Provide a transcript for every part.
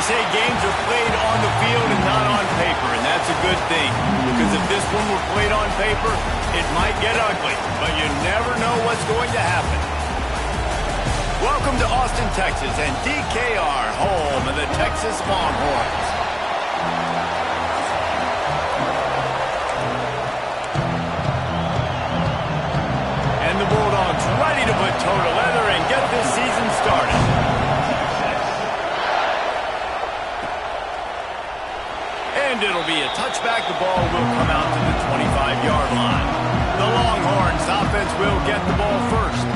say games are played on the field and not on paper, and that's a good thing. Because if this one were played on paper, it might get ugly, but you never know what's going to happen. Welcome to Austin, Texas, and DKR, home of the Texas Longhorns. And the Bulldogs ready to put toe to leather and get this season started. And it'll be a touchback. The ball will come out to the 25-yard line. The Longhorns offense will get the ball first.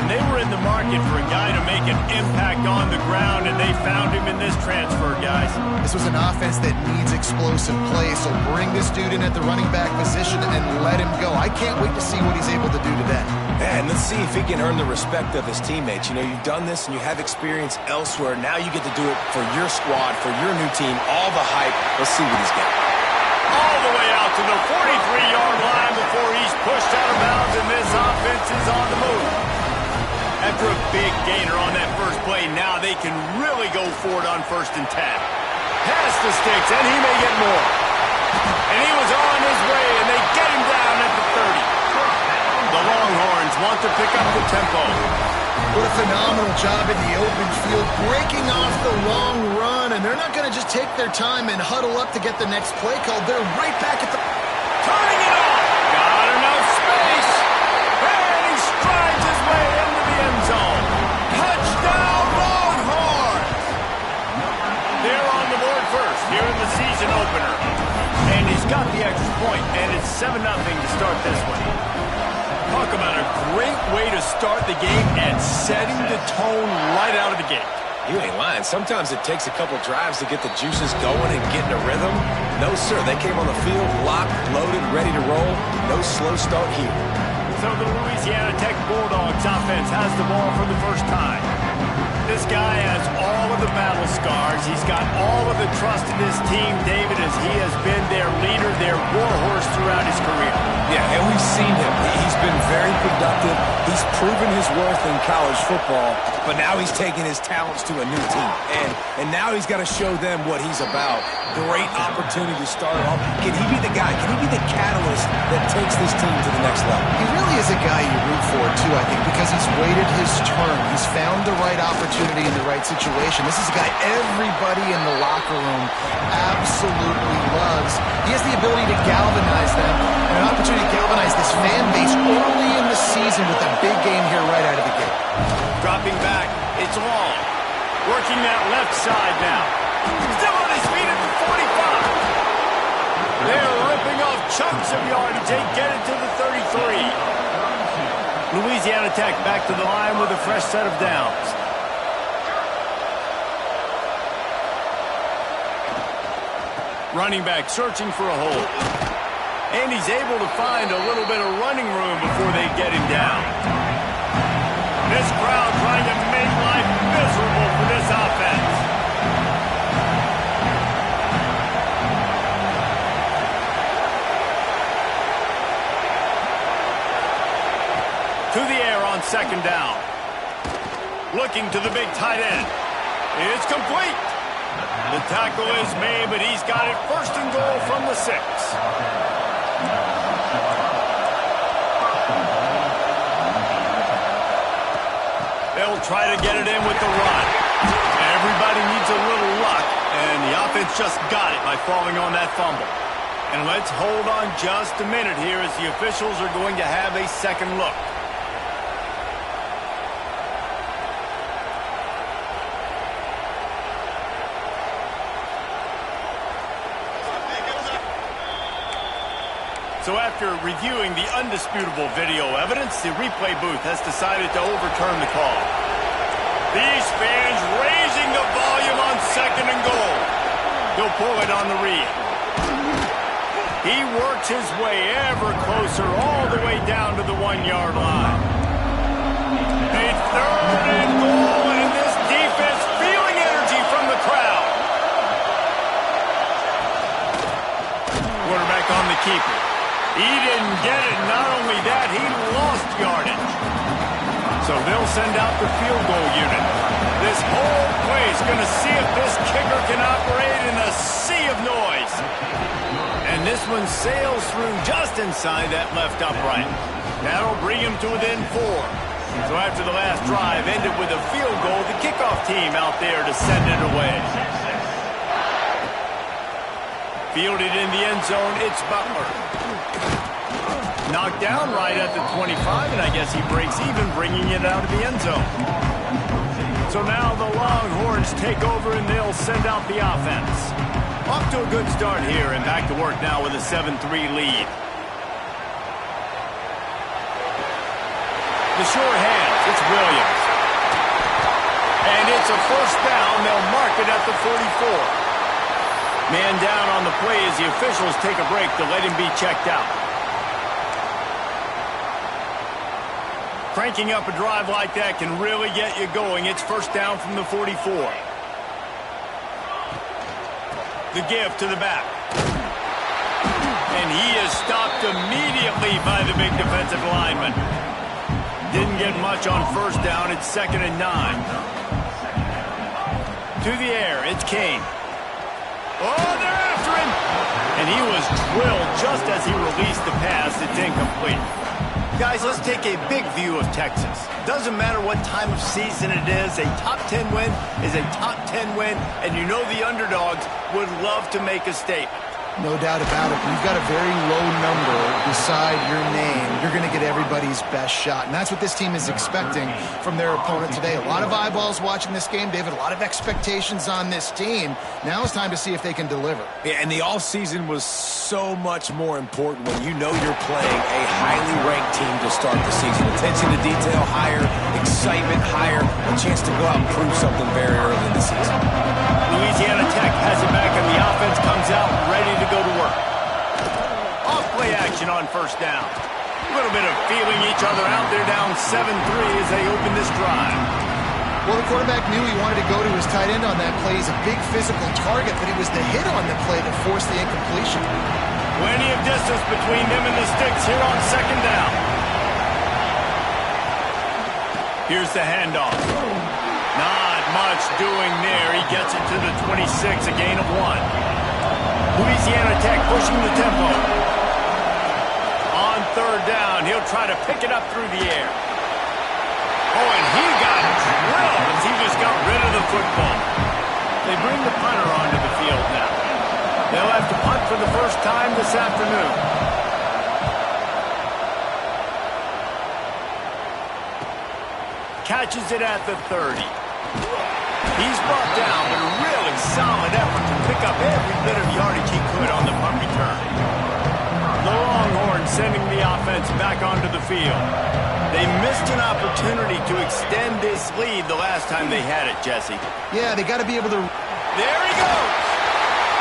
And they were in the market for a guy to make an impact on the ground, and they found him in this transfer, guys. This was an offense that needs explosive plays, so bring this dude in at the running back position and let him go. I can't wait to see what he's able to do today. And let's see if he can earn the respect of his teammates. You know, you've done this and you have experience elsewhere. Now you get to do it for your squad, for your new team, all the hype. Let's see what he's got. All the way out to the 43-yard line before he's pushed out of bounds, and this offense is on the move. After a big gainer on that first play, now they can really go for it on 1st and 10. Pass the sticks, and he may get more. And he was on his way, and they get him down at the 30. The Longhorns want to pick up the tempo. What a phenomenal job in the open field, breaking off the long run, and they're not going to just take their time and huddle up to get the next play called. They're right back at the... Turning it off! Got enough space! And he strides his way into the end zone. Touchdown, Longhorns! They're on the board first here in the season opener. And he's got the extra point, and it's 7-0 to start this one. Talk about a great way to start the game and setting the tone right out of the gate. You ain't lying. Sometimes it takes a couple drives to get the juices going and get in a rhythm. No, sir. They came on the field locked, loaded, ready to roll. No slow start here. So the Louisiana Tech Bulldogs offense has the ball for the first time. This guy has all of the battle scars. He's got all of the trust in this team, David, as he has been their leader, their warhorse throughout his career. Yeah, and we've seen him. He's been very productive. He's proven his worth in college football, but now he's taking his talents to a new team. And now he's got to show them what he's about. Great opportunity to start off. Can he be the guy? Can he be the catalyst that takes this team to the next level? He really is a guy you root for, too, I think, because he's waited his turn. He's found the right opportunity in the right situation. This is a guy everybody in the locker room absolutely loves. He has the ability to galvanize them, and an opportunity to galvanize this fan base early in the season with a big game here right out of the gate. Dropping back, it's Long. Working that left side now. Still on his feet at the 45. They're ripping off chunks of yardage. They get it to the 33. Louisiana Tech back to the line with a fresh set of downs. Running back searching for a hole. And he's able to find a little bit of running room before they get him down. This crowd trying to make life miserable for this offense. To the air on 2nd down. Looking to the big tight end. It's complete. The tackle is made, but he's got it 1st and goal from the 6. They'll try to get it in with the run. Everybody needs a little luck, and the offense just got it by falling on that fumble. And let's hold on just a minute here as the officials are going to have a second look. So after reviewing the undisputable video evidence, the replay booth has decided to overturn the call. These fans raising the volume on 2nd and goal. He'll pull it on the read. He works his way ever closer all the way down to the 1-yard line. A 3rd and goal, and this defense feeling energy from the crowd. Quarterback on the keeper. He didn't get it. Not only that, he lost yardage. So So they'll send out the field goal unit. This whole place going to see if this kicker can operate in a sea of noise. And this one sails through just inside that left upright. That'll bring him to within 4. So after the last drive ended with a field goal, the kickoff team out there to send it away. Fielded in the end zone, it's Butler. Knocked down right at the 25, and I guess he breaks even, bringing it out of the end zone. So now the Longhorns take over, and they'll send out the offense. Off to a good start here, and back to work now with a 7-3 lead. The sure hands, it's Williams. And it's a first down. They'll mark it at the 44. Man down on the play as the officials take a break to let him be checked out. Cranking up a drive like that can really get you going. It's first down from the 44. The give to the back. And he is stopped immediately by the big defensive lineman. Didn't get much on first down. It's 2nd and 9. To the air, it's Kane. Oh, they're after him! And he was drilled just as he released the pass. It's incomplete. Guys, let's take a big view of Texas. Doesn't matter what time of season it is, a top 10 win is a top 10 win, and you know the underdogs would love to make a statement. No doubt about it. When you've got a very low number beside your name, you're going to get everybody's best shot. And that's what this team is expecting from their opponent today. A lot of eyeballs watching this game, David. A lot of expectations on this team. Now it's time to see if they can deliver. Yeah, and the offseason was so much more important when you know you're playing a highly ranked team to start the season. Attention to detail higher, excitement higher, a chance to go out and prove something very early in the season. Louisiana Tech has it back, and the offense comes out ready to go to work. Off-play action on first down. A little bit of feeling each other out. They're down 7-3 as they open this drive. Well, the quarterback knew he wanted to go to his tight end on that play. He's a big physical target, but it was the hit on the play that forced the incompletion. Plenty of distance between them and the sticks here on 2nd down. Here's the handoff. Not much doing there. He gets it to the 26, a gain of 1. Louisiana Tech pushing the tempo. On 3rd down, he'll try to pick it up through the air. Oh, and he got drilled as he just got rid of the football. They bring the punter onto the field now. They'll have to punt for the first time this afternoon. Catches it at the 30. He's brought down, but a really solid effort to pick up every bit of yardage he could on the punt return. The Longhorns sending the offense back onto the field. They missed an opportunity to extend this lead the last time they had it, Jesse. Yeah, they got to be able to... There he goes!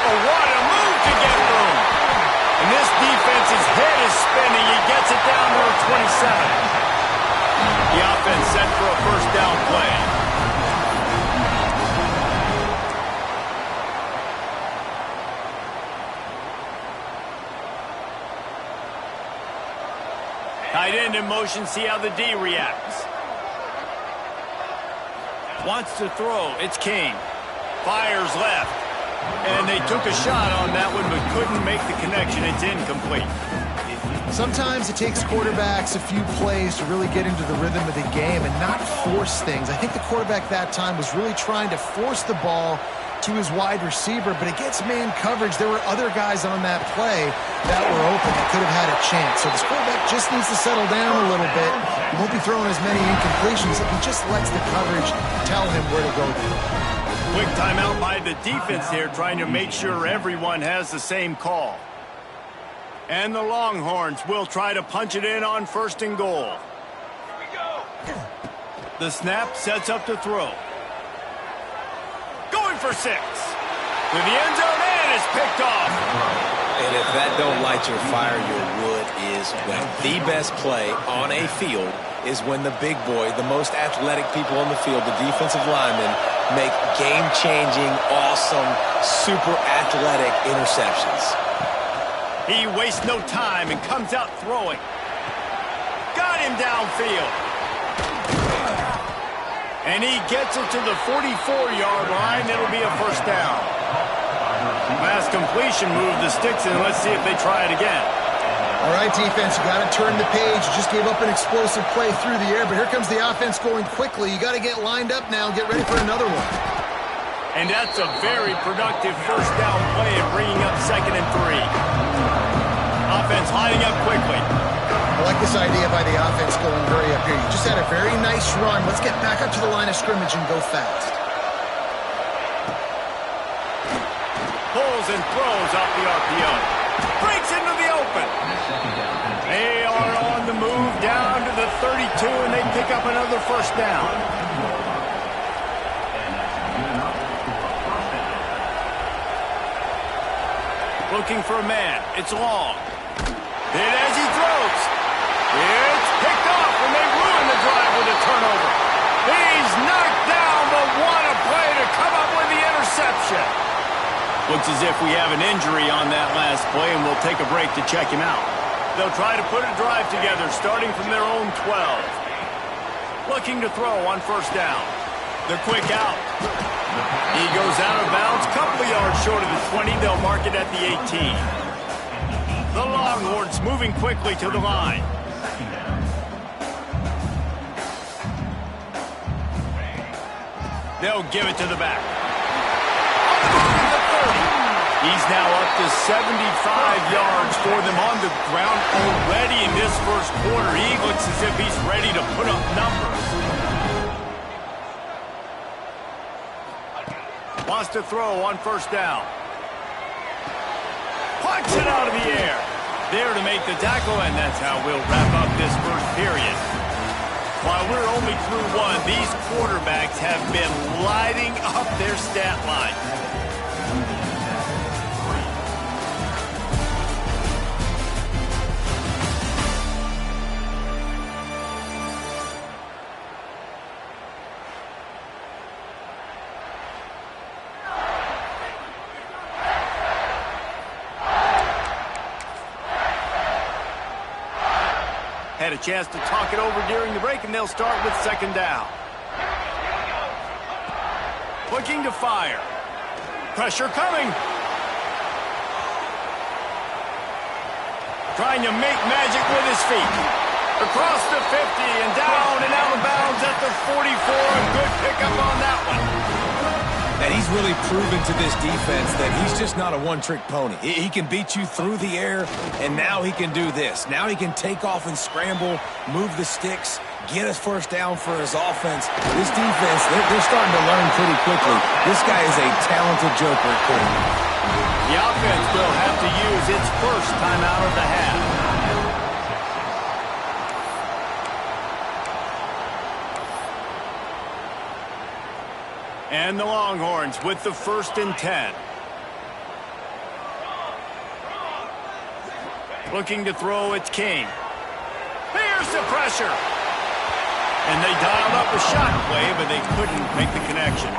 Oh, what a move to get room! And this defense's head is spinning. He gets it down to a 27. The offense set for a first down play. Tight end in motion, see how the D reacts. Wants to throw, it's King. Fires left. And they took a shot on that one, but couldn't make the connection. It's incomplete. Sometimes it takes quarterbacks a few plays to really get into the rhythm of the game and not force things. I think the quarterback that time was really trying to force the ball to his wide receiver, but against man coverage, there were other guys on that play that were open that could have had a chance. So this quarterback just needs to settle down a little bit. He won't be throwing as many incompletions if he just lets the coverage tell him where to go. Quick timeout by the defense here, trying to make sure everyone has the same call. And the Longhorns will try to punch it in on 1st and goal. Here we go. The snap sets up to throw. Going for 6. To the end zone, and it's picked off. And if that don't light your fire, your wood is wet. The best play on a field is when the big boy, the most athletic people on the field, the defensive linemen, make game-changing, awesome, super athletic interceptions. He wastes no time and comes out throwing. Got him downfield. And he gets it to the 44-yard line. It'll be a first down. Last completion moved the sticks in. Let's see if they try it again. All right, defense, you got to turn the page. You just gave up an explosive play through the air, but here comes the offense going quickly. You got to get lined up now. Get ready for another one. And that's a very productive first down play and bringing up 2nd and 3. Offense lining up quickly. I like this idea by the offense going hurry up here. You just had a very nice run. Let's get back up to the line of scrimmage and go fast. Pulls and throws off the RPO. Breaks into the open. They are on the move down to the 32, and they pick up another first down. Looking for a man. It's Long. Then as he throws, it's picked off, and they ruin the drive with a turnover. He's knocked down, but what a play to come up with the interception. Looks as if we have an injury on that last play, and we'll take a break to check him out. They'll try to put a drive together, starting from their own 12. Looking to throw on first down. The quick out. He goes out of bounds, couple of yards short of the 20. They'll mark it at the 18. The Longhorns moving quickly to the line. They'll give it to the back. He's now up to 75 yards for them on the ground already in this first quarter. He looks as if he's ready to put up numbers. Wants to throw on first down. Punch it out of the air. There to make the tackle, and that's how we'll wrap up this first period. While we're only through one, these quarterbacks have been lighting up their stat line. Had a chance to talk it over during the break, and they'll start with 2nd down. Looking to fire. Pressure coming. Trying to make magic with his feet. Across the 50 and down and out of bounds at the 44. A good pickup on that one. And he's really proven to this defense that he's just not a one-trick pony. He can beat you through the air, and now he can do this. Now he can take off and scramble, move the sticks, get us first down for his offense. This defense, they're starting to learn pretty quickly. This guy is a talented joker at quarterback. The offense will have to use its first timeout of the half. And the Longhorns with the 1st and 10. Looking to throw, it's King. Here's the pressure. And they dialed up a shot play, but they couldn't make the connection.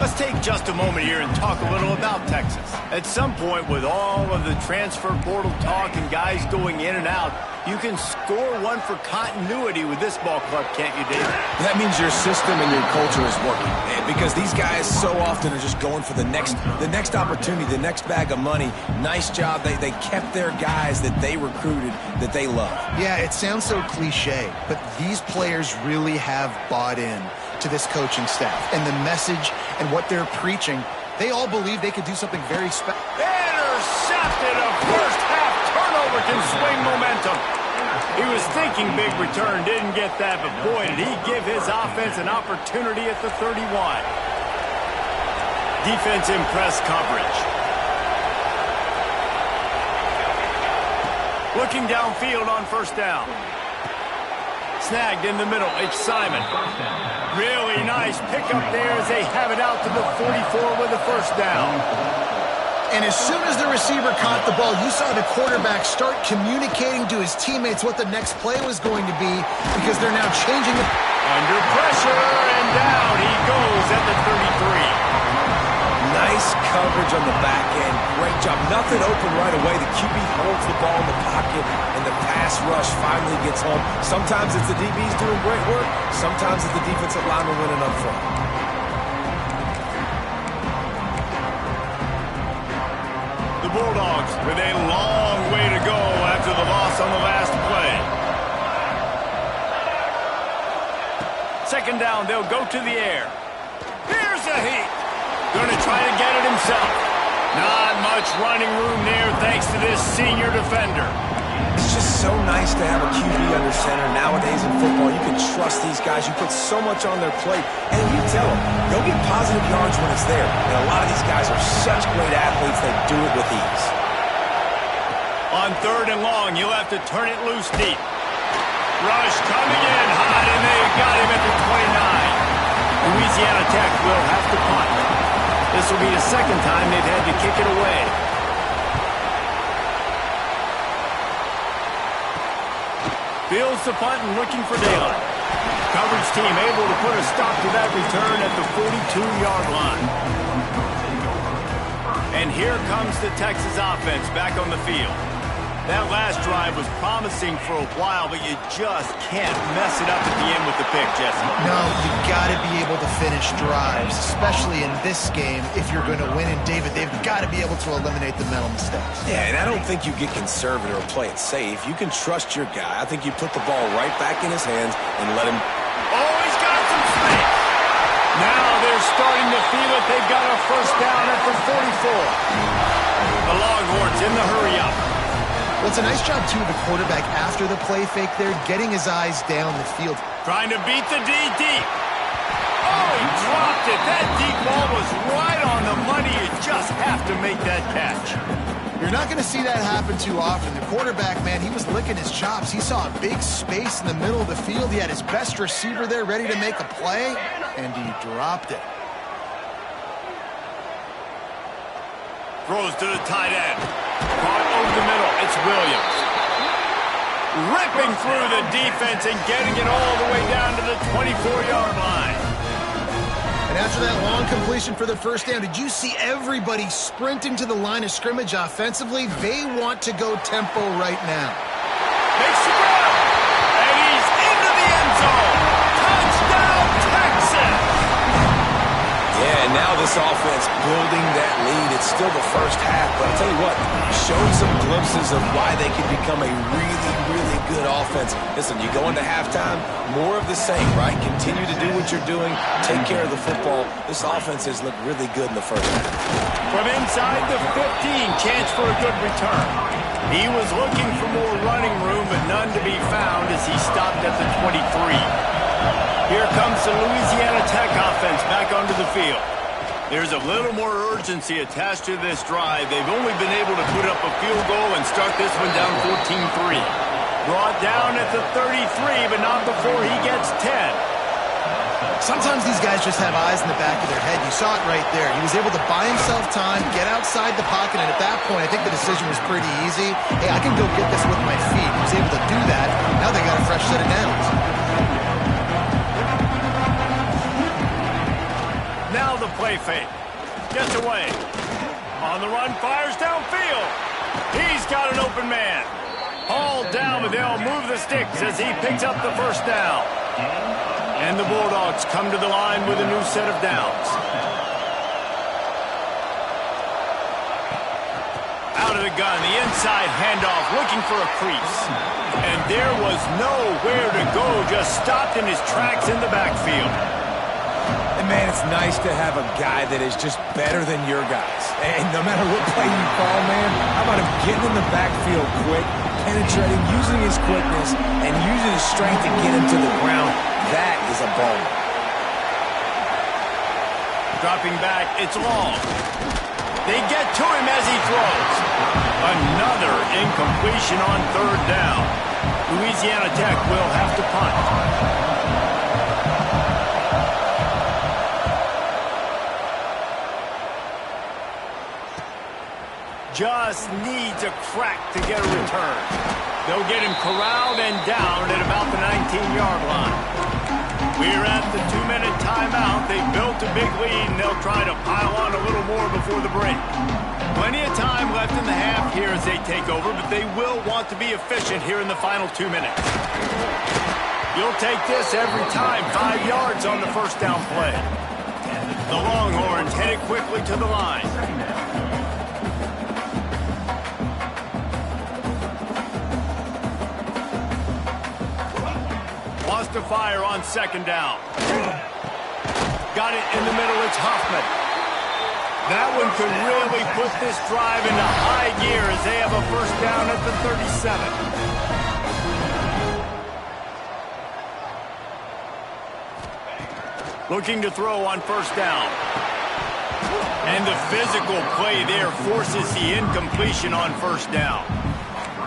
Let's take just a moment here and talk a little about Texas. At some point, with all of the transfer portal talk and guys going in and out, you can score one for continuity with this ball club, can't you, David? That means your system and your culture is working. Because these guys so often are just going for the next opportunity, the next bag of money. Nice job. They kept their guys that they recruited, that they love. Yeah, it sounds so cliche, but these players really have bought in to this coaching staff and the message and what they're preaching. They all believe they could do something very special. Intercepted. A first half turnover can swing momentum. He was thinking big return, didn't get that, but boy, did he give his offense an opportunity at the 31. Defense in press coverage. Looking downfield on first down. Snagged in the middle, it's Simon. Really nice pickup there as they have it out to the 44 with the first down. And as soon as the receiver caught the ball, you saw the quarterback start communicating to his teammates what the next play was going to be because they're now changing it. Under pressure, and down he goes at the 33. Nice coverage on the back end. Great job. Nothing open right away. The QB holds the ball in the pocket, and the pass rush finally gets home. Sometimes it's the DBs doing great work. Sometimes it's the defensive lineman winning up front. The Bulldogs with a long way to go after the loss on the last play. Second down, they'll go to the air. Here's a heat. Going to try to get it himself. Not much running room there thanks to this senior defender. It's just so nice to have a QB under center. Nowadays in football, you can trust these guys. You put so much on their plate, and you tell them they'll get positive yards when it's there. And a lot of these guys are such great athletes, they do it with ease. On third and long, you'll have to turn it loose deep. Rush coming in hot, and they got him at the 29. Louisiana Tech will have to punt. This will be the second time they've had to kick it away. Fields the punt and looking for daylight. Coverage team able to put a stop to that return at the 42-yard line. And here comes the Texas offense back on the field. That last drive was promising for a while, but you just can't mess it up at the end with the pick, Jesse. No, you got to be able to finish drives, especially in this game if you're going to win. And David, they've got to be able to eliminate the mental mistakes. Yeah, and I don't think you get conservative or play it safe. You can trust your guy. I think you put the ball right back in his hands and let him... Oh, he's got some space. Now they're starting to feel it. They've got a first down at the 44. The Longhorns in the hurry-up. Well, it's a nice job, too, of the quarterback after the play fake there, getting his eyes down the field. Trying to beat the D deep. Oh, he dropped it. That deep ball was right on the money. You just have to make that catch. You're not going to see that happen too often. The quarterback, man, he was licking his chops. He saw a big space in the middle of the field. He had his best receiver there ready to make a play, and he dropped it. Throws to the tight end. Caught over the middle. It's Williams. Ripping through the defense and getting it all the way down to the 24-yard line. And after that long completion for the first down, did you see everybody sprinting to the line of scrimmage offensively? They want to go tempo right now. Makes the grab. And he's into the end zone. Touchdown, Texas! Yeah, and now this offense building that lead. It's still the first half, but I'll tell you what, showed some glimpses of why they could become a really, really good offense. Listen, you go into halftime, more of the same, right? Continue to do what you're doing, take care of the football. This offense has looked really good in the first half. From inside the 15, chance for a good return. He was looking for more running room, but none to be found as he stopped at the 23. Here comes the Louisiana Tech offense back onto the field. There's a little more urgency attached to this drive. They've only been able to put up a field goal and start this one down 14-3. Brought down at the 33, but not before he gets 10. Sometimes these guys just have eyes in the back of their head. You saw it right there. He was able to buy himself time, get outside the pocket, and at that point, I think the decision was pretty easy. Hey, I can go get this with my feet. He was able to do that. Now they got a fresh set of downs. Now the play fake. Gets away. On the run, fires downfield. He's got an open man. Hauled down, but they'll move the sticks as he picks up the first down. And the Bulldogs come to the line with a new set of downs. Out of the gun, the inside handoff, looking for a crease. And there was nowhere to go, just stopped in his tracks in the backfield. And, man, it's nice to have a guy that is just better than your guys. And no matter what play you call, man, how about him getting in the backfield quick, penetrating, using his quickness, and using his strength to get him to the ground. That is a ball. Dropping back, it's Long. They get to him as he throws. Another incompletion on third down. Louisiana Tech will have to punt. Just needs a crack to get a return. They'll get him corralled and down at about the 19-yard line. We're at the 2-minute timeout. They built a big lead, and they'll try to pile on a little more before the break. Plenty of time left in the half here as they take over, but they will want to be efficient here in the final 2 minutes. You'll take this every time. 5 yards on the first down play. The Longhorns headed quickly to the line. Wants to fire on second down. Got it in the middle. It's Huffman. That one could really put this drive into high gear as they have a first down at the 37. Looking to throw on first down. And the physical play there forces the incompletion on first down.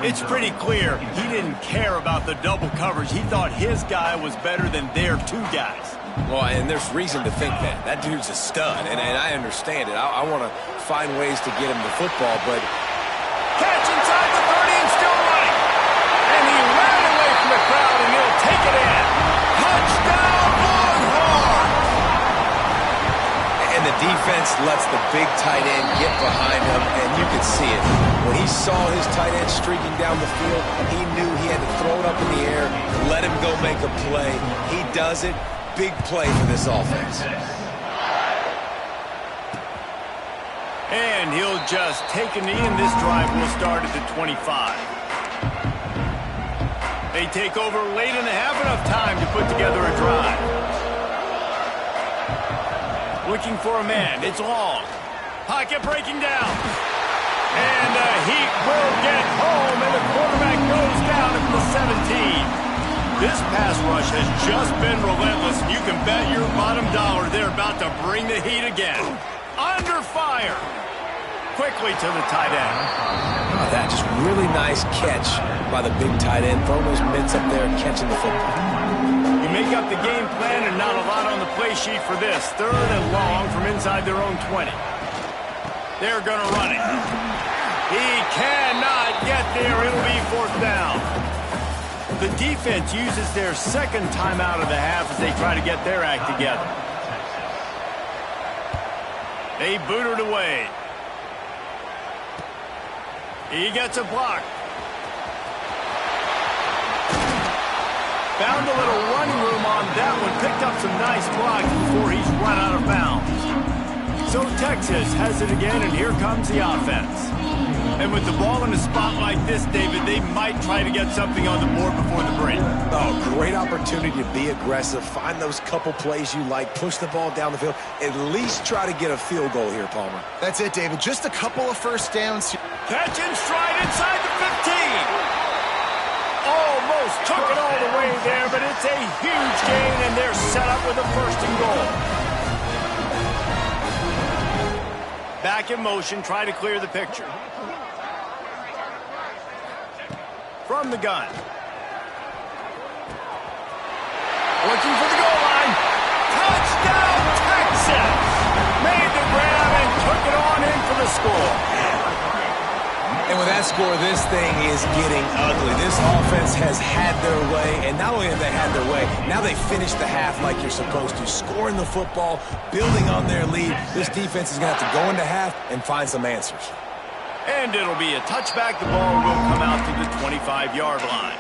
It's pretty clear he didn't care about the double coverage. He thought his guy was better than their 2 guys. Well, and there's reason to think that. That dude's a stud, and I understand it. I want to find ways to get him the football, but... Catch inside the 30 and still running. And he ran away from the crowd, and he'll take it in. Touchdown, Longhorn! And the defense lets the big tight end get behind him, and you can see it. When he saw his tight end streaking down the field, he knew he had to throw it up in the air, let him go make a play. He does it. Big play for this offense. And he'll just take a knee, and this drive will start at the 25. They take over late in the half, enough time to put together a drive. Looking for a man. It's Long. Pocket breaking down. And he will get home, and the quarterback goes down at the 17. This pass rush has just been relentless. You can bet your bottom dollar they're about to bring the heat again. Under fire. Quickly to the tight end. Oh, that just really nice catch by the big tight end. Throwing those mitts up there and catching the football. You make up the game plan and not a lot on the play sheet for this. 3rd and long from inside their own 20. They're going to run it. He cannot get there. It'll be 4th down. The defense uses their second timeout of the half as they try to get their act together. They boot it away. He gets a block. Found a little running room on that one. Picked up some nice blocks before he's run out of bounds. So Texas has it again, and here comes the offense. And with the ball in a spot like this, David, they might try to get something on the board before the break. Oh, great opportunity to be aggressive. Find those couple plays you like. Push the ball down the field. At least try to get a field goal here, Palmer. That's it, David. Just a couple of first downs. Catch in stride inside the 15. Almost took it all the way there, but it's a huge gain, and they're set up with a 1st and goal. Back in motion, try to clear the picture. From the gun. Looking for the goal line. Touchdown, Texas! Made the grab and took it on in for the score. And with that score, this thing is getting ugly. This offense has had their way, and not only have they had their way, now they finish the half like you're supposed to, scoring the football, building on their lead. This defense is going to have to go into half and find some answers. And it'll be a touchback. The ball will come out to the 25-yard line.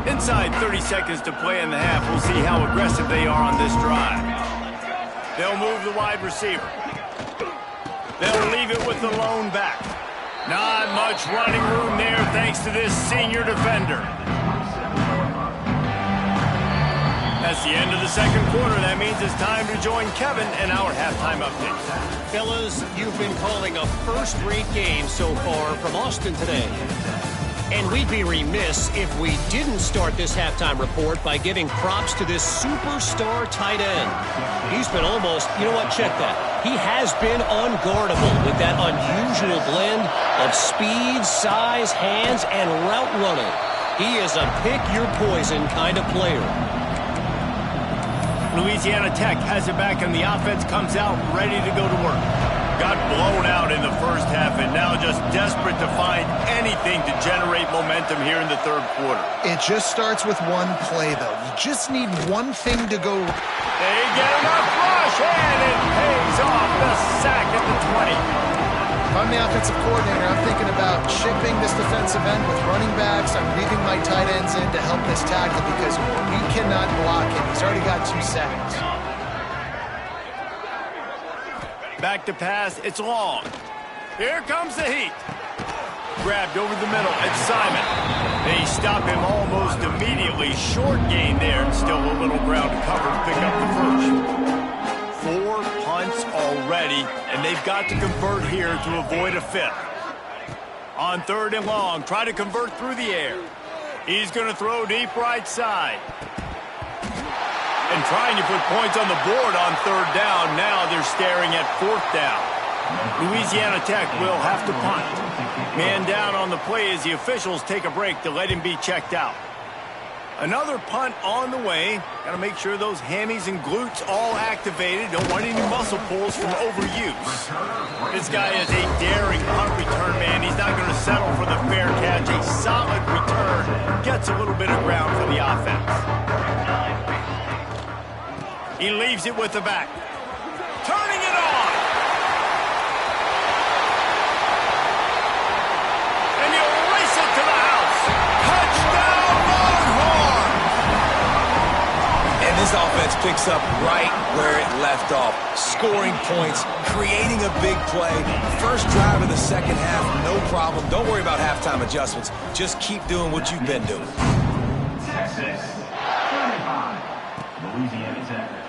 Inside 30 seconds to play in the half. We'll see how aggressive they are on this drive. They'll move the wide receiver. They'll leave it with the lone back. Not much running room there thanks to this senior defender. That's the end of the second quarter. That means it's time to join Kevin in our halftime update. Fellas, you've been calling a first-rate game so far from Austin today. And we'd be remiss if we didn't start this halftime report by giving props to this superstar tight end. He's been almost, you know what, check that. He has been unguardable with that unusual blend of speed, size, hands, and route running. He is a pick-your-poison kind of player. Louisiana Tech has it back, and the offense comes out ready to go to work. got blown out in the first half and now just desperate to find anything to generate momentum here in the third quarter. It just starts with one play, though. You just need one thing to go. They get enough rush, and it pays off. The sack at the 20. If I'm the offensive coordinator, I'm thinking about shipping this defensive end with running backs. I'm leaving my tight ends in to help this tackle because we cannot block him. He's already got 2 sacks. Back to pass. It's long. Here comes the heat. Grabbed over the middle. It's Simon. They stop him almost immediately. Short gain there and still a little ground to cover to pick up the first. 4 punts already, and they've got to convert here to avoid a 5th. On 3rd and long, try to convert through the air. He's going to throw deep right side. And trying to put points on the board on 3rd down. Now they're staring at 4th down. Louisiana Tech will have to punt. Man down on the play as the officials take a break to let him be checked out. Another punt on the way. Got to make sure those hammies and glutes all activated. Don't want any muscle pulls from overuse. This guy is a daring punt return man. He's not going to settle for the fair catch. A solid return. Gets a little bit of ground for the offense. He leaves it with the back. Turning it on. And he'll race it to the house. Touchdown, Longhorn! And this offense picks up right where it left off. Scoring points, creating a big play. First drive of the second half, no problem. Don't worry about halftime adjustments. Just keep doing what you've been doing.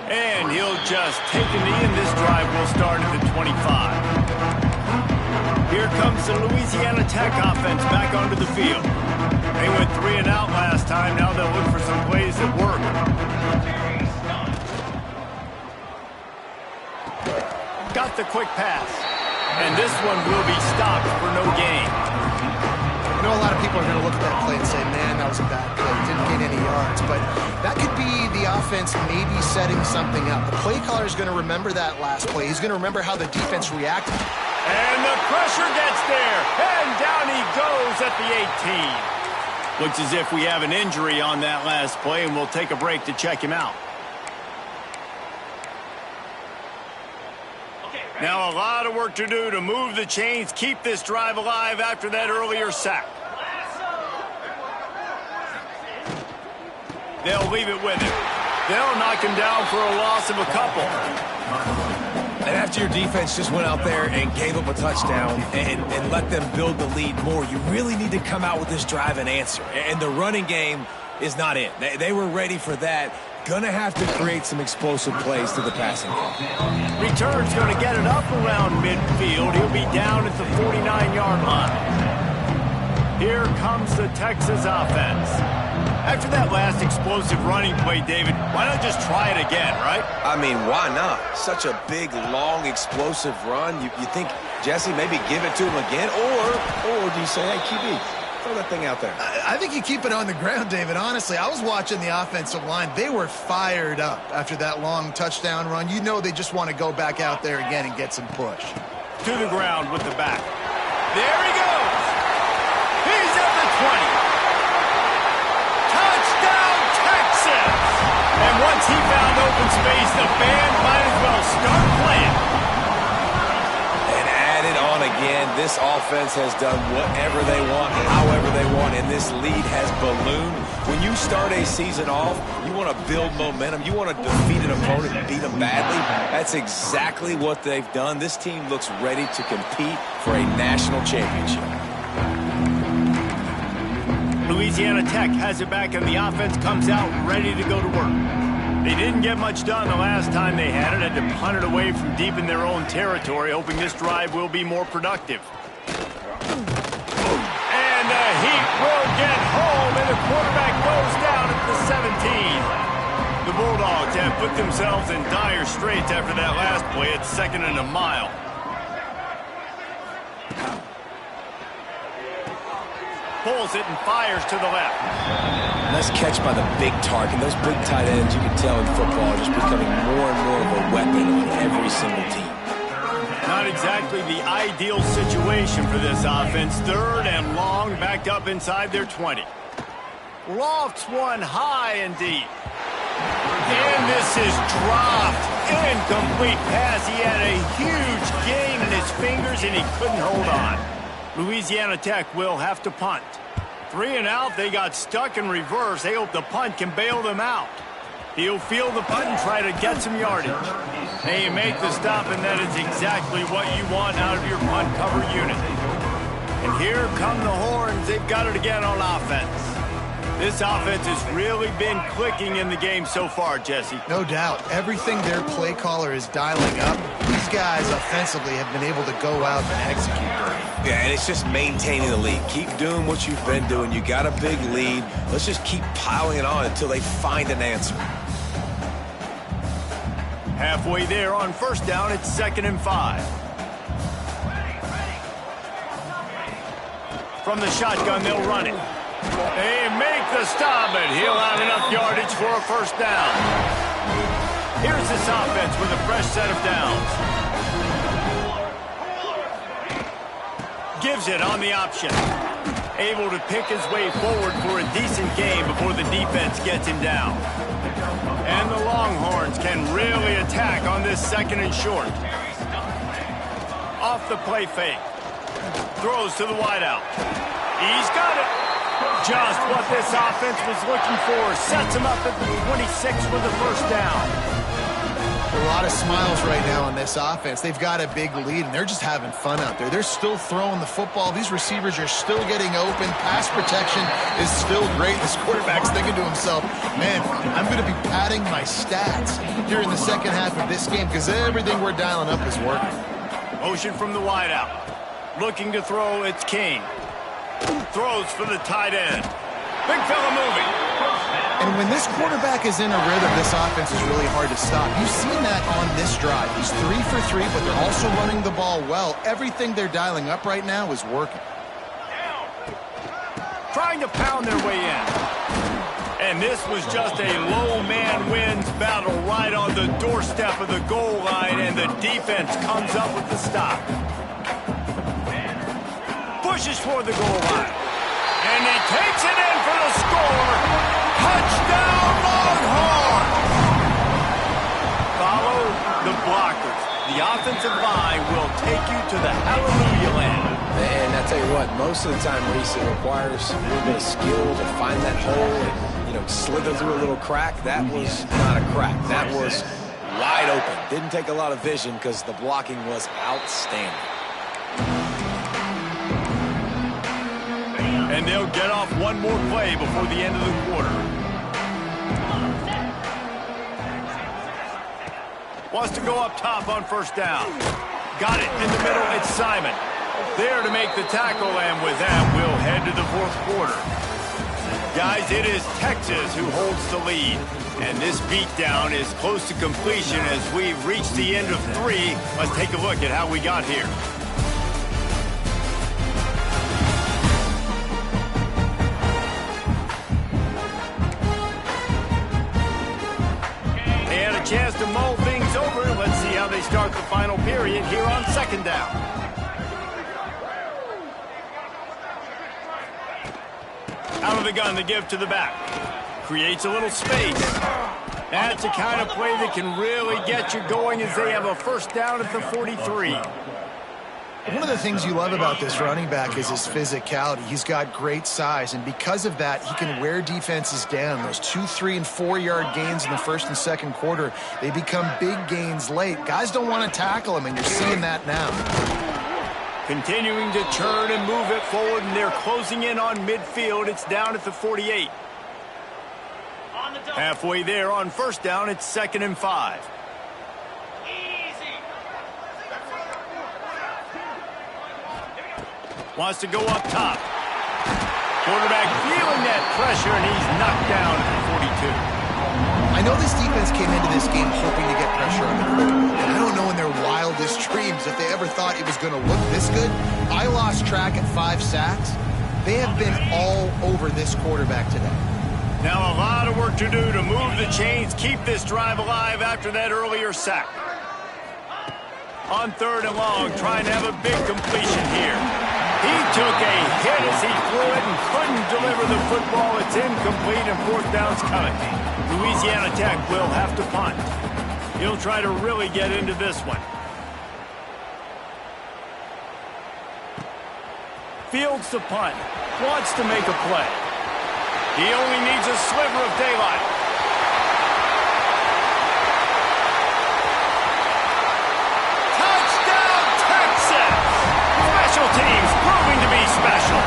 And he'll just take a knee, and this drive will start at the 25. Here comes the Louisiana Tech offense back onto the field. They went 3 and out last time. Now they'll look for some plays that work. Got the quick pass. And this one will be stopped for no gain. I know a lot of people are going to look at that play and say, man, that was a bad play. Didn't gain any yards. But that could be the offense maybe setting something up. The play caller is going to remember that last play. He's going to remember how the defense reacted. And the pressure gets there. And down he goes at the 18. Looks as if we have an injury on that last play, and we'll take a break to check him out. Now a lot of work to do to move the chains, keep this drive alive after that earlier sack. They'll leave it with him. They'll knock him down for a loss of a couple. And after your defense just went out there and gave up a touchdown and let them build the lead more, you really need to come out with this drive and answer. And the running game is not it. They were ready for that. Gonna have to create some explosive plays to the passing game. Return's gonna get it up around midfield. He'll be down at the 49-yard line. Here comes the Texas offense. After that last explosive running play, David, why not just try it again, right? I mean, why not? Such a big, long, explosive run. You think, Jesse, maybe give it to him again? Or do you say, hey, QB, throw that thing out there? I think you keep it on the ground, David. Honestly, I was watching the offensive line. They were fired up after that long touchdown run. You know they just want to go back out there again and get some push. To the ground with the back. There he goes. He's at the 20. Touchdown, Texas! And once he found open space, the band might as well start playing. And add it on again. This offense has done whatever they want, however they want, and this lead has ballooned. When you start a season off, you want to build momentum. You want to defeat an opponent and beat them badly. That's exactly what they've done. This team looks ready to compete for a national championship. Louisiana Tech has it back, and the offense comes out ready to go to work. They didn't get much done the last time they had it. Had to punt it away from deep in their own territory, hoping this drive will be more productive. And the Heat will get home, and the quarterback goes down at the 17. The Bulldogs have put themselves in dire straits after that last play. It's 2nd and a mile. Pulls it and fires to the left. Nice catch by the big target. Those big tight ends, you can tell in football, are just becoming more and more of a weapon on every single team. Not exactly the ideal situation for this offense. 3rd and long, backed up inside their 20. Lofts one high and deep. And this is dropped. Incomplete pass. He had a huge gain in his fingers, and he couldn't hold on. Louisiana Tech will have to punt. 3 and out. They got stuck in reverse. They hope the punt can bail them out. He'll field the punt and try to get some yardage. They make the stop, and that is exactly what you want out of your punt cover unit. And here come the horns. They've got it again on offense. This offense has really been clicking in the game so far, Jesse. No doubt. Everything their play caller is dialing up, these guys offensively have been able to go out and execute. Yeah, and it's just maintaining the lead. Keep doing what you've been doing. You got a big lead. Let's just keep piling it on until they find an answer. Halfway there on 1st down, it's 2nd and 5. From the shotgun, they'll run it. They make the stop, and he'll have enough yardage for a 1st down. Here's this offense with a fresh set of downs. Gives it on the option. Able to pick his way forward for a decent game before the defense gets him down. And the Longhorns can really attack on this 2nd and short. Off the play fake. Throws to the wideout. He's got it. Just what this offense was looking for. Sets him up at the 26 with the 1st down. A lot of smiles right now on this offense. They've got a big lead, and they're just having fun out there. They're still throwing the football. These receivers are still getting open. Pass protection is still great. This quarterback's thinking to himself, man, I'm going to be padding my stats here in the 2nd half of this game because everything we're dialing up is working. Motion from the wideout. Looking to throw, it's King. Throws for the tight end. Big fella moving. And when this quarterback is in a rhythm, this offense is really hard to stop. You've seen that on this drive. He's 3 for 3, but they're also running the ball well. Everything they're dialing up right now is working. Trying to pound their way in. And this was just a low man wins battle right on the doorstep of the goal line, and the defense comes up with the stop. Pushes toward the goal line. And he takes it in for the score. Touchdown, Longhorns! Follow the blockers. The offensive line will take you to the hallelujah land. And I tell you what, most of the time, Reese, it requires a little bit of skill to find that hole and, slither through a little crack. That was not a crack. That was wide open. Didn't take a lot of vision because the blocking was outstanding. And they'll get off one more play before the end of the quarter. Wants to go up top on 1st down. Got it in the middle. It's Simon. There to make the tackle, and with that, we'll head to the 4th quarter. Guys, it is Texas who holds the lead. And this beatdown is close to completion as we've reached the end of 3. Let's take a look at how we got here. Chance to mull things over. Let's see how they start the final period here on 2nd down. Out of the gun, the give to the back. Creates a little space. That's the kind of play that can really get you going as they have a 1st down at the 43. One of the things you love about this running back is his physicality. He's got great size, and because of that, he can wear defenses down. Those 2, 3, and 4-yard gains in the 1st and 2nd quarter, they become big gains late. Guys don't want to tackle him, and you're seeing that now. Continuing to turn and move it forward, and they're closing in on midfield. It's down at the 48. Halfway there on 1st down, it's 2nd and 5. Wants to go up top. Quarterback feeling that pressure, and he's knocked down at the 42. I know this defense came into this game hoping to get pressure on the quarterback, and I don't know in their wildest dreams if they ever thought it was going to look this good. I lost track at 5 sacks. They have been all over this quarterback today. Now a lot of work to do to move the chains, keep this drive alive after that earlier sack. On 3rd and long, trying to have a big completion here. He took a hit as he threw it and couldn't deliver the football. It's incomplete and 4th down's coming. Louisiana Tech will have to punt. He'll try to really get into this one. Fields the punt. Wants to make a play. He only needs a sliver of daylight. Touchdown, Texas! Special teams proving to be special.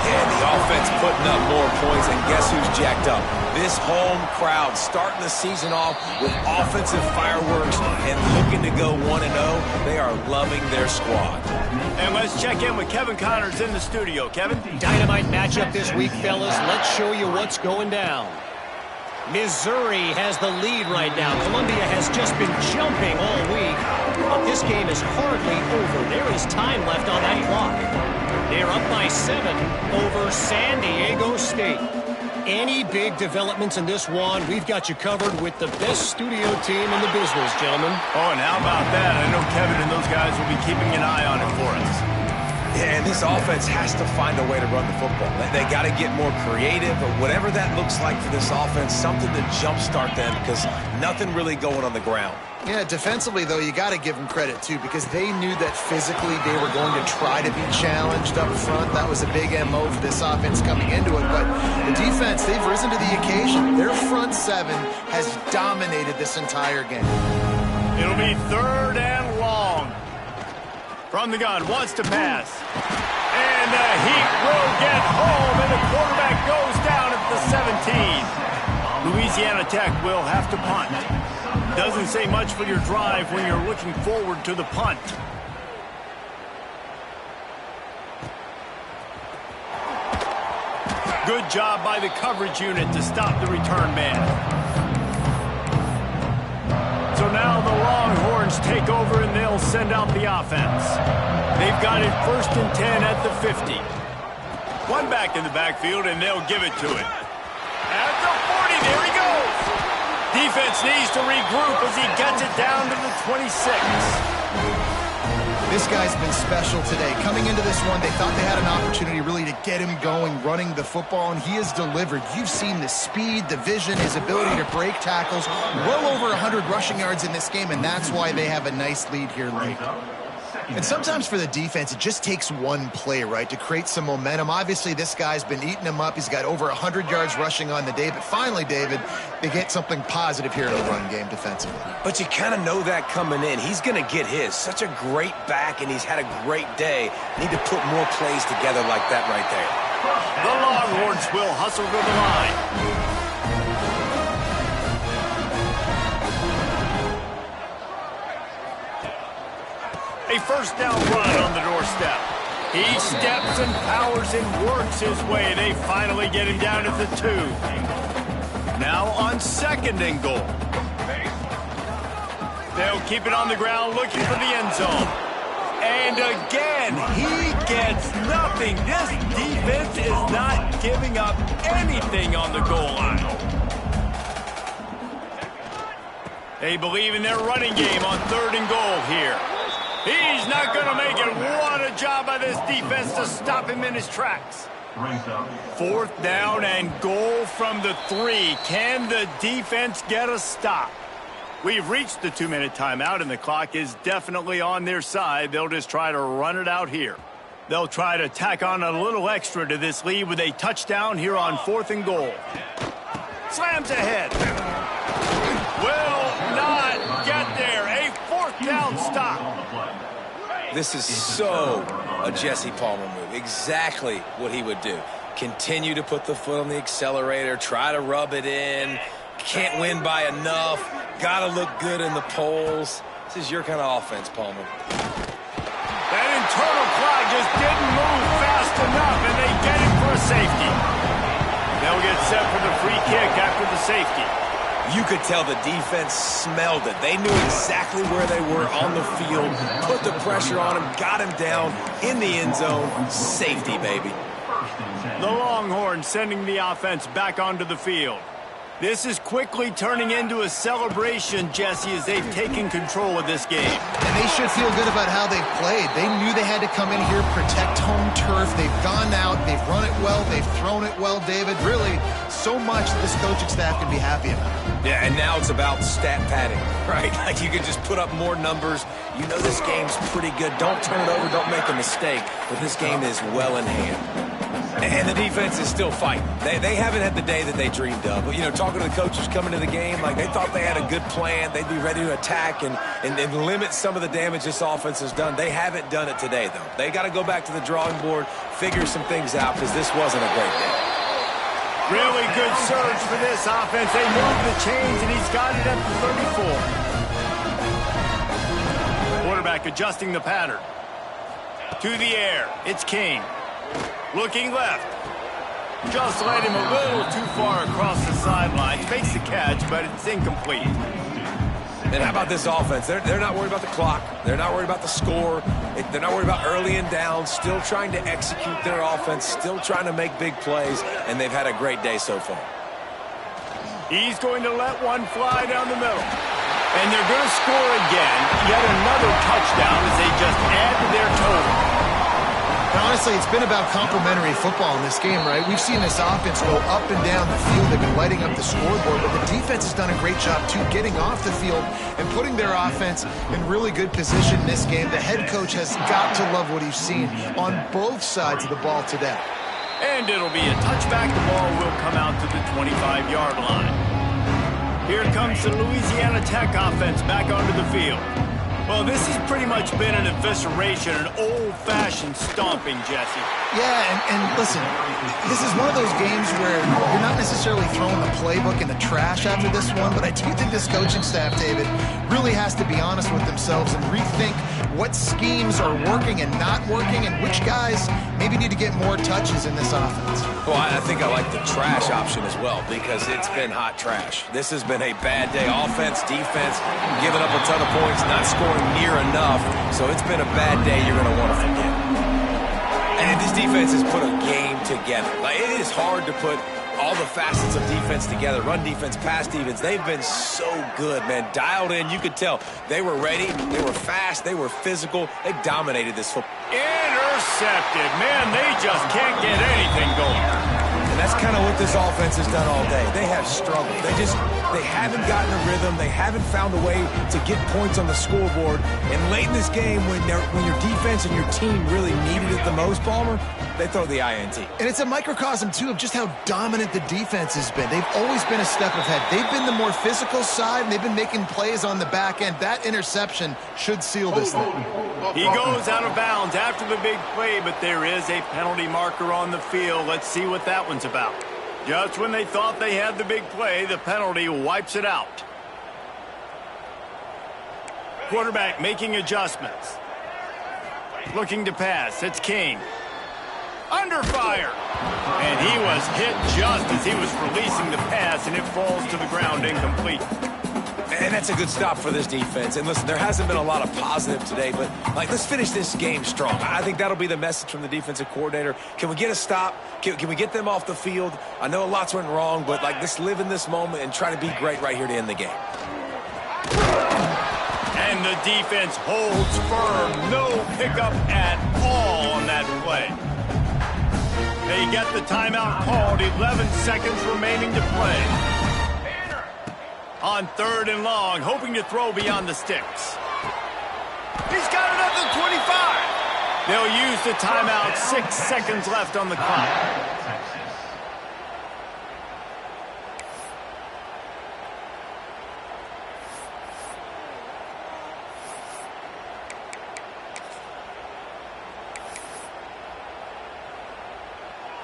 Yeah, the offense putting up more points, and guess who's jacked up? This home crowd starting the season off with offensive fireworks and looking to go 1-0. They are loving their squad. And let's check in with Kevin Connors in the studio. Kevin? Dynamite matchup this week, fellas. Let's show you what's going down. Missouri has the lead right now. Columbia has just been jumping all week. But this game is hardly over. There is time left on that clock. They're up by 7 over San Diego State. Any big developments in this one, we've got you covered with the best studio team in the business, gentlemen. Oh, and how about that? I know Kevin and those guys will be keeping an eye on it for us. Yeah, and this offense has to find a way to run the football. They got to get more creative, or whatever that looks like for this offense, something to jumpstart them, because nothing really going on the ground. Yeah, defensively, though, you got to give them credit, too, because they knew that physically they were going to try to be challenged up front. That was a big MO for this offense coming into it. But the defense, they've risen to the occasion. Their front 7 has dominated this entire game. It'll be 3rd and long. From the gun, wants to pass. And the Heat will get home, and the quarterback goes down at the 17. Louisiana Tech will have to punt. Doesn't say much for your drive when you're looking forward to the punt. Good job by the coverage unit to stop the return man. So now the Longhorns take over and they'll send out the offense. They've got it 1st and 10 at the 50. One back in the backfield and they'll give it to it. At the 40, there he goes. Defense needs to regroup as he gets it down to the 26. This guy's been special today. Coming into this one, they thought they had an opportunity really to get him going, running the football, and he has delivered. You've seen the speed, the vision, his ability to break tackles. Well over 100 rushing yards in this game, and that's why they have a nice lead here late. And sometimes for the defense, it just takes one play, right, to create some momentum. Obviously, this guy's been eating him up. He's got over 100 yards rushing on the day. But finally, David, they get something positive here in the run game defensively. But you kind of know that coming in. He's going to get his. Such a great back, and he's had a great day. Need to put more plays together like that right there. The Longhorns will hustle to the line. A 1st down run on the doorstep. He steps and powers and works his way. They finally get him down at the 2. Now on 2nd and goal. They'll keep it on the ground looking for the end zone. And again, he gets nothing. This defense is not giving up anything on the goal line. They believe in their running game on 3rd and goal here. He's not going to make it. What a job by this defense to stop him in his tracks. 4th down and goal from the 3. Can the defense get a stop? We've reached the 2-minute timeout, and the clock is definitely on their side. They'll just try to run it out here. They'll try to tack on a little extra to this lead with a touchdown here on 4th and goal. Slams ahead. Will not get there. A 4th down stop. This is so a Jesse Palmer move. Exactly what he would do. Continue to put the foot on the accelerator, try to rub it in. Can't win by enough. Got to look good in the polls. This is your kind of offense, Palmer. That internal clock just didn't move fast enough, and they get it for a safety. They'll get set for the free kick after the safety. You could tell the defense smelled it. They knew exactly where they were on the field, put the pressure on him, got him down in the end zone. Safety, baby. The Longhorns sending the offense back onto the field. This is quickly turning into a celebration, Jesse, as they've taken control of this game. And they should feel good about how they've played. They knew they had to come in here, protect home turf. They've gone out, they've run it well, they've thrown it well, David. Really, so much that this coaching staff can be happy about. Yeah, and now it's about stat padding, right? Like you can just put up more numbers. You know this game's pretty good. Don't turn it over, don't make a mistake. But this game is well in hand. And the defense is still fighting. They haven't had the day that they dreamed of. But, you know, talking to the coaches coming to the game, like they thought they had a good plan. They'd be ready to attack and limit some of the damage this offense has done. They haven't done it today, though. They got to go back to the drawing board, figure some things out, because this wasn't a great day. Really good surge for this offense. They moved the chains, and he's got it at the 34. Quarterback adjusting the pattern. To the air. It's King. Looking left. Just led him a little too far across the sideline. Makes the catch, but it's incomplete. And how about this offense? They're not worried about the clock. They're not worried about the score. They're not worried about early and down. Still trying to execute their offense. Still trying to make big plays. And they've had a great day so far. He's going to let one fly down the middle. And they're going to score again. Yet another touchdown as they just add to their total. Honestly, it's been about complementary football in this game, right? We've seen this offense go up and down the field. They've been lighting up the scoreboard, but the defense has done a great job, too, getting off the field and putting their offense in really good position in this game. The head coach has got to love what he's seen on both sides of the ball today. And it'll be a touchback. The ball will come out to the 25-yard line. Here comes the Louisiana Tech offense back onto the field. Well, this has pretty much been an evisceration, an old-fashioned stomping, Jesse. Yeah, and listen, this is one of those games where you're not necessarily throwing the playbook in the trash after this one, but I do think this coaching staff, David, really has to be honest with themselves and rethink what schemes are working and not working and which guys maybe need to get more touches in this offense. Well, I think I like the trash option as well because it's been hot trash. This has been a bad day. Offense, defense, giving up a ton of points, not scoring near enough. So it's been a bad day you're going to want to forget. And this defense has put a game together. Like, it is hard to put all the facets of defense together. Run defense, pass defense. They've been so good, man. Dialed in. You could tell they were ready. They were fast. They were physical. They dominated this football. Intercepted. Man, they just can't get anything going. And that's kind of what this offense has done all day. They have struggled. They haven't gotten a rhythm. They haven't found a way to get points on the scoreboard. And late in this game, when your defense and your team really needed it the most, Palmer, they throw the INT. And it's a microcosm, too, of just how dominant the defense has been. They've always been a step ahead. They've been the more physical side, and they've been making plays on the back end. That interception should seal this thing. He goes out of bounds after the big play, but there is a penalty marker on the field. Let's see what that one's about. Just when they thought they had the big play, the penalty wipes it out. Quarterback making adjustments. Looking to pass. It's King. Under fire. And he was hit just as he was releasing the pass, and it falls to the ground incomplete. And that's a good stop for this defense. And listen, there hasn't been a lot of positive today, but let's finish this game strong. I think that'll be the message from the defensive coordinator. Can we get a stop? Can we get them off the field? I know a lot's went wrong, but let's live in this moment and try to be great right here to end the game. And the defense holds firm. No pickup at all on that play. They get the timeout called. 11 seconds remaining to play. On 3rd and long, hoping to throw beyond the sticks. He's got it at the 25. They'll use the timeout. 6 seconds left on the clock.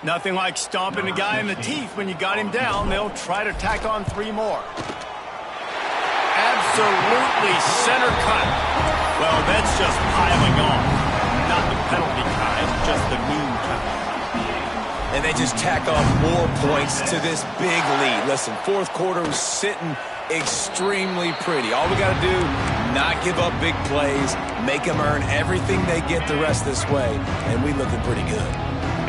Nothing like stomping a guy in the teeth when you got him down. They'll try to tack on 3 more. Absolutely center cut. Well, that's just piling on. Not the penalty kind, just the mean kind. And they just tack on more points to this big lead. Listen, 4th quarter was sitting extremely pretty. All we got to do, not give up big plays, make them earn everything they get the rest this way, and we looking pretty good.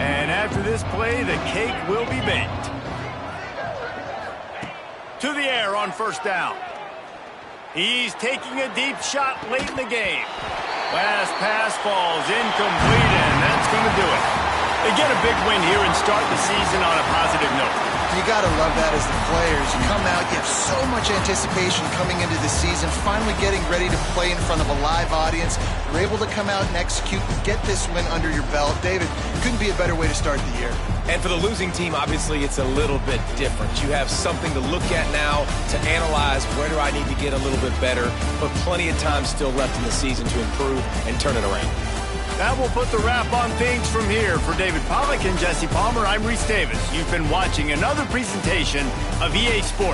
And after this play, the cake will be baked. to the air on first down. He's taking a deep shot late in the game. Last pass falls incomplete, and that's going to do it. They get a big win here and start the season on a positive note. You got to love that as the players. You come out, you have so much anticipation coming into the season, finally getting ready to play in front of a live audience. You're able to come out and execute, get this win under your belt. David, couldn't be a better way to start the year. And for the losing team, obviously, it's a little bit different. You have something to look at now to analyze where do I need to get a little bit better, but plenty of time still left in the season to improve and turn it around. That will put the wrap on things from here. For David Pollack and Jesse Palmer, I'm Reese Davis. You've been watching another presentation of EA Sports.